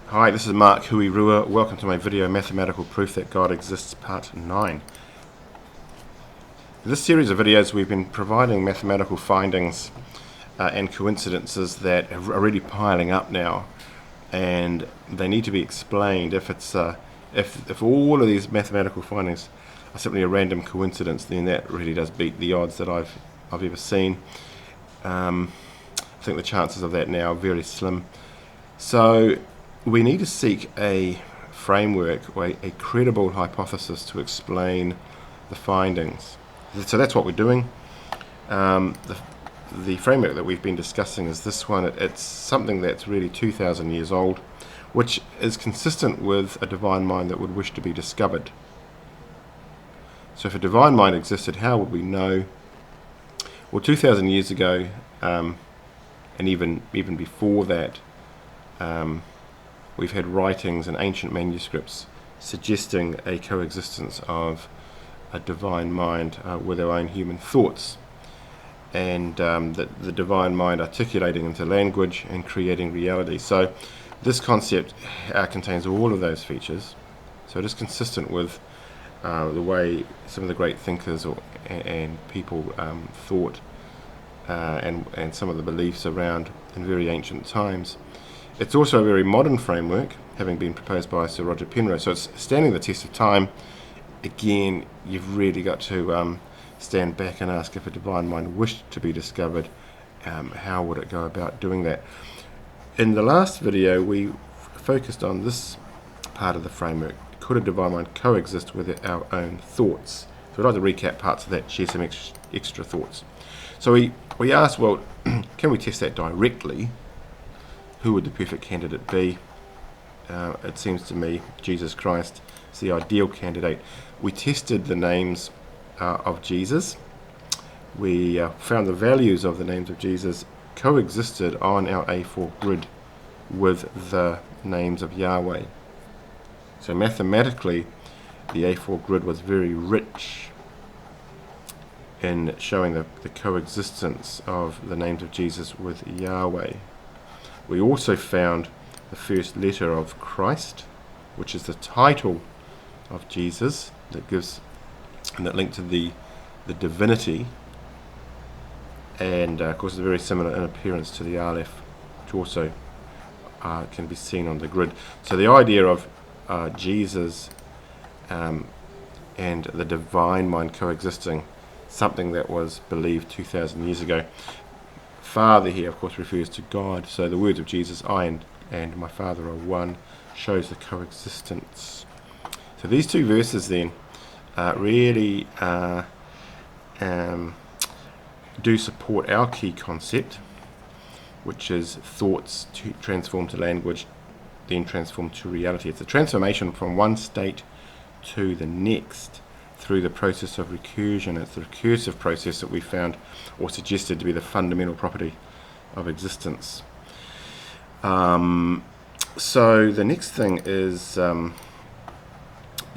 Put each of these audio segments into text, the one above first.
Hi, this is Mark Huirua. Welcome to my video, Mathematical Proof That God Exists, Part 9. In this series of videos, we've been providing mathematical findings and coincidences that are already piling up now, and they need to be explained. If all of these mathematical findings are simply a random coincidence, then that really does beat the odds that I've ever seen. I think the chances of that now are very slim. So we need to seek a framework or a credible hypothesis to explain the findings. So that's what we're doing. The framework that we've been discussing is this one. It's something that's really 2,000 years old, which is consistent with a divine mind that would wish to be discovered. So if a divine mind existed, how would we know? Well, 2,000 years ago, and even before that, we've had writings and ancient manuscripts suggesting a coexistence of a divine mind with our own human thoughts, and the divine mind articulating into language and creating reality. So this concept contains all of those features. So it is consistent with the way some of the great thinkers and people thought, and some of the beliefs around in very ancient times. It's also a very modern framework, having been proposed by Sir Roger Penrose, so it's standing the test of time. Again, you've really got to stand back and ask, if a divine mind wished to be discovered, how would it go about doing that? In the last video, we focused on this part of the framework. Could a divine mind coexist with our own thoughts? So I'd like to recap parts of that, share some extra thoughts. So we asked, well, can we test that directly? Who would the perfect candidate be? It seems to me Jesus Christ is the ideal candidate. We tested the names of Jesus. We found the values of the names of Jesus coexisted on our A4 grid with the names of Yahweh. So mathematically, the A4 grid was very rich in showing the coexistence of the names of Jesus with Yahweh. We also found the first letter of Christ, which is the title of Jesus that link to the divinity, and of course it's very similar in appearance to the Aleph, which also can be seen on the grid. So the idea of Jesus and the divine mind coexisting, something that was believed 2,000 years ago. Father here, of course, refers to God. So the words of Jesus, I and my Father are one, shows the coexistence. So these two verses then really do support our key concept, which is thoughts transform to language, then transform to reality. It's a transformation from one state to the next through the process of recursion. It's the recursive process that we found or suggested to be the fundamental property of existence. So the next thing is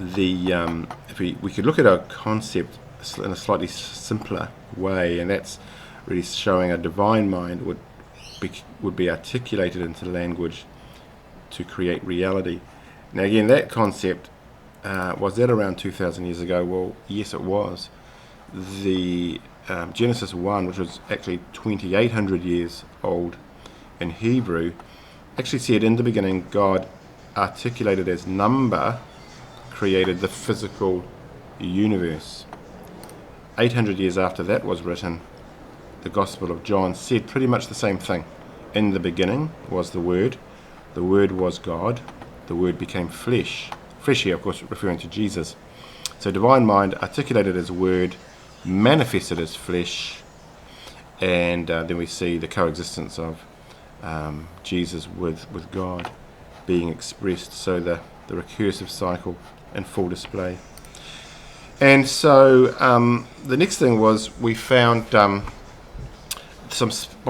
if we could look at our concept in a slightly simpler way, and that's really showing a divine mind would be articulated into language to create reality. Now again, that concept, was that around 2,000 years ago? Well, yes, it was. The Genesis 1, which was actually 2,800 years old in Hebrew, actually said, in the beginning, God, articulated as number, created the physical universe. 800 years after that was written, the Gospel of John said pretty much the same thing. In the beginning was the Word was God, the Word became flesh. Flesh here, of course, referring to Jesus. So divine mind articulated as word, manifested as flesh, and then we see the coexistence of Jesus with God being expressed. So the recursive cycle in full display. And so the next thing was we found by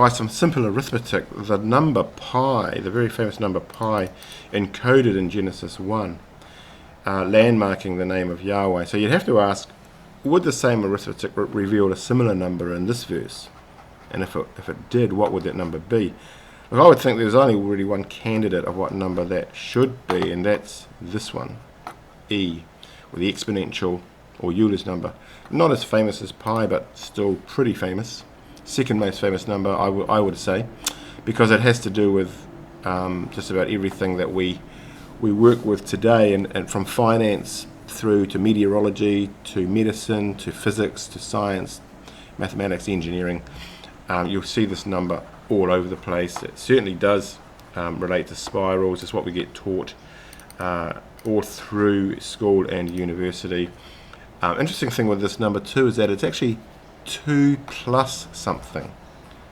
some simple arithmetic, the number pi, the very famous number pi, encoded in Genesis 1. Landmarking the name of Yahweh. So you'd have to ask, would the same arithmetic reveal a similar number in this verse? And if it did, what would that number be? Well, I would think there's only really one candidate of what number that should be, and that's this one, e, or the exponential or Euler's number. Not as famous as pi, but still pretty famous. Second most famous number, I would say, because it has to do with just about everything that we work with today, and from finance through to meteorology, to medicine, to physics, to science, mathematics, engineering. You'll see this number all over the place. It certainly does relate to spirals. It's what we get taught all through school and university. Interesting thing with this number 2 is that it's actually 2 plus something.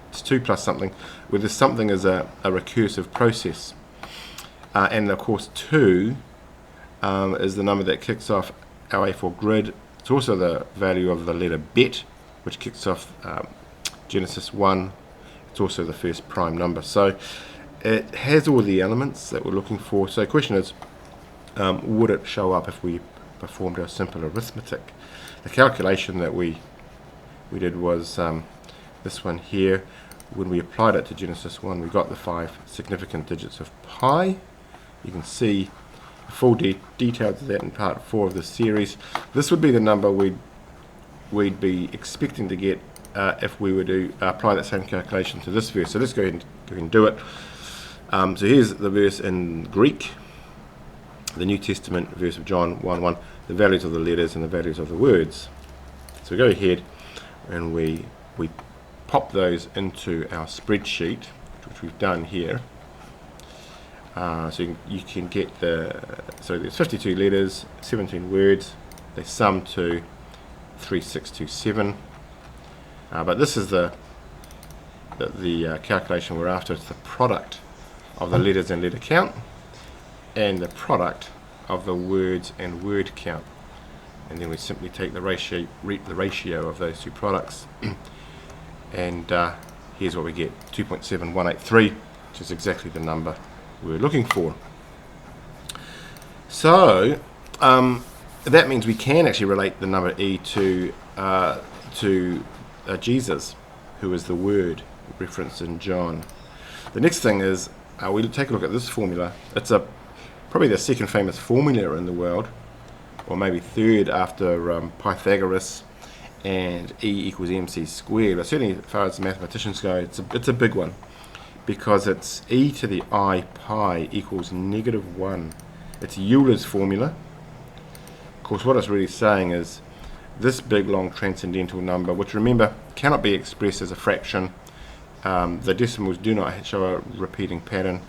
It's 2 plus something, where this something is a recursive process. And of course 2 is the number that kicks off our A4 grid. It's also the value of the letter bet, which kicks off Genesis 1. It's also the first prime number. So it has all the elements that we're looking for. So the question is, would it show up if we performed our simple arithmetic? The calculation that we did was this one here. When we applied it to Genesis 1, we got the 5 significant digits of pi. You can see full details of that in part 4 of this series. This would be the number we'd be expecting to get if we were to apply that same calculation to this verse. So let's go ahead and do it. So here's the verse in Greek, the New Testament verse of John 1:1, the values of the letters and the values of the words. So we go ahead and we pop those into our spreadsheet, which we've done here. So you can get so there's 52 letters, 17 words. They sum to 3627. But this is the calculation we're after. It's the product of the letters and letter count, and the product of the words and word count. And then we simply take the ratio of those two products, and here's what we get: 2.7183, which is exactly the number we're looking for. So that means we can actually relate the number e to Jesus, who is the Word referenced in John. The next thing is we'll take a look at this formula. It's probably the second famous formula in the world, or maybe third after Pythagoras and E equals mc squared. But certainly as far as mathematicians go, it's a big one, because it's e to the I pi equals -1. It's Euler's formula. Of course, what it's really saying is this big, long, transcendental number, which, remember, cannot be expressed as a fraction. The decimals do not show a repeating pattern.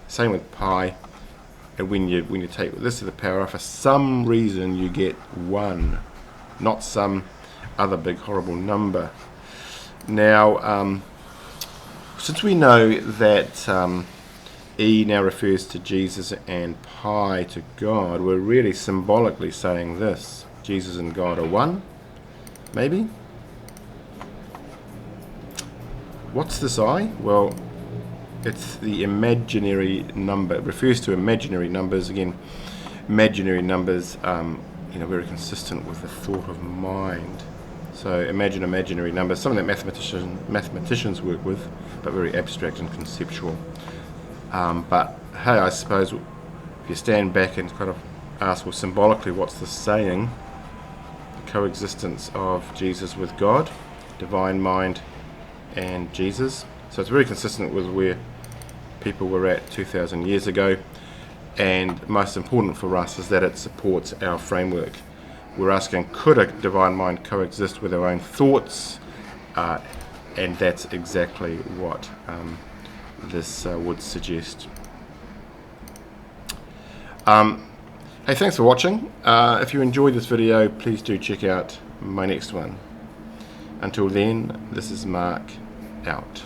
Same with pi. And when you take this to the power of, for some reason you get 1, not some other big horrible number. Now, since we know that E now refers to Jesus and pi to God, we're really symbolically saying this: Jesus and God are one, maybe? What's this I? Well, it's the imaginary number. It refers to imaginary numbers. Again, imaginary numbers, very consistent with the thought of mind. So imagine imaginary numbers, something that mathematicians work with, but very abstract and conceptual. But hey, I suppose if you stand back and kind of ask, well, symbolically, what's this saying? The coexistence of Jesus with God, divine mind, and Jesus. So it's very consistent with where people were at 2,000 years ago, and most important for us is that it supports our framework. We're asking, could a divine mind coexist with our own thoughts? And that's exactly what this would suggest. Hey, thanks for watching. If you enjoyed this video, please do check out my next one. Until then, this is Mark, out.